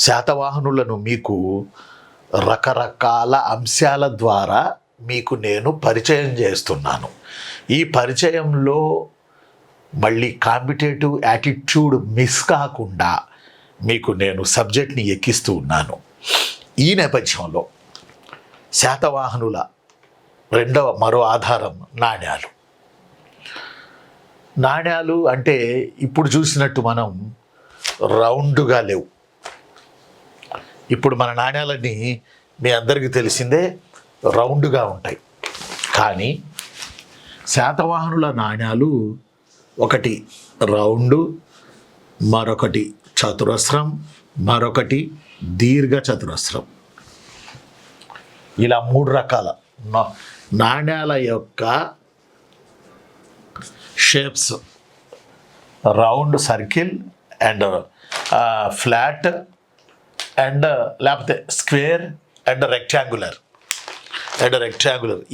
శాతవాహనులను మీకు రకరకాల అంశాల ద్వారా మీకు నేను పరిచయం చేస్తున్నాను. ఈ పరిచయంలో మళ్ళీ కాంపిటేటివ్ యాటిట్యూడ్ మిస్ కాకుండా మీకు నేను సబ్జెక్ట్ని ఎక్కిస్తూ ఉన్నాను. ఈ నేపథ్యంలో శాతవాహనుల మరో ఆధారం నాణ్యాలు. నాణ్యాలు అంటే ఇప్పుడు చూసినట్టు మనం రౌండ్గా లేవు. ఇప్పుడు మన నాణ్యాలన్నీ మీ అందరికీ తెలిసిందే రౌండ్గా ఉంటాయి. కానీ శాతవాహనుల నాణ్యాలు ఒకటి రౌండు, మరొకటి చతురస్రం, మరొకటి దీర్ఘ చతురస్రం. ఇలా 3 రకాల నాణ్యాల యొక్క shapes round, circle and flat and లేకపోతే స్క్వేర్ అండ్ రెక్టాంగులర్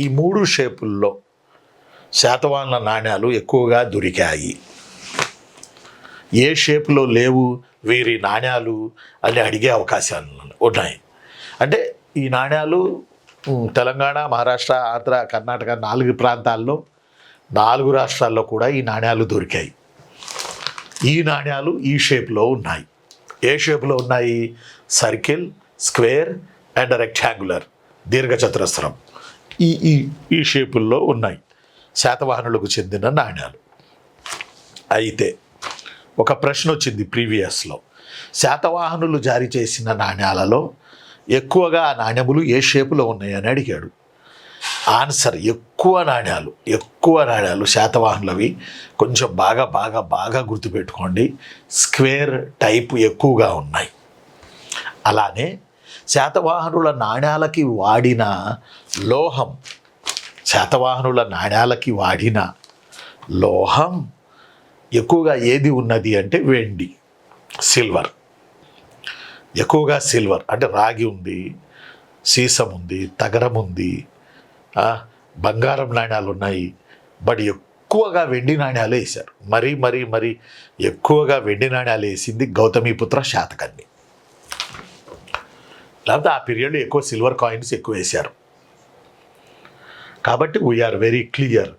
ఈ 3 షేపుల్లో శాతవాహనుల నాణ్యాలు ఎక్కువగా దొరికాయి. ఏ షేప్లో లేవు వీరి నాణ్యాలు అని అడిగే అవకాశాలు ఉన్నాయి. అంటే ఈ నాణ్యాలు తెలంగాణ, మహారాష్ట్ర, ఆంధ్ర, కర్ణాటక 4 ప్రాంతాల్లో 4 రాష్ట్రాల్లో కూడా ఈ నాణ్యాలు దొరికాయి. ఈ నాణ్యాలు ఈ షేప్లో ఉన్నాయి. ఏ షేప్లో ఉన్నాయి? సర్కిల్, స్క్వేర్ అండ్ రెక్టాంగులర్, దీర్ఘచతురస్రం ఈ షేపుల్లో ఉన్నాయి శాతవాహనులకు చెందిన నాణ్యాలు. అయితే ఒక ప్రశ్న వచ్చింది ప్రీవియస్లో, శాతవాహనులు జారీ చేసిన నాణ్యాలలో ఎక్కువగా ఆ నాణ్యములు ఏ షేపులో ఉన్నాయని అడిగాడు. ఆన్సర్ ఎక్కువ నాణ్యాలు శాతవాహనులవి కొంచెం బాగా గుర్తుపెట్టుకోండి, స్క్వేర్ టైపు ఎక్కువగా ఉన్నాయి. అలానే శాతవాహనుల నాణ్యాలకి వాడిన లోహం, ఎక్కువగా ఏది ఉన్నది అంటే వెండి, సిల్వర్. ఎక్కువగా సిల్వర్ అంటే రాగి ఉంది, సీసం ఉంది, తగరం ఉంది, బంగారం నాణ్యాలు ఉన్నాయి. బట్ ఎక్కువగా వెండి నాణ్యాలు వేశారు. మరీ ఎక్కువగా వెండి నాణ్యాలు వేసింది గౌతమిపుత్ర శాతకర్ణి. లేకపోతే ఆ పీరియడ్లో ఎక్కువ సిల్వర్ కాయిన్స్ ఎక్కువ వేశారు. కాబట్టి వీఆర్ వెరీ క్లియర్,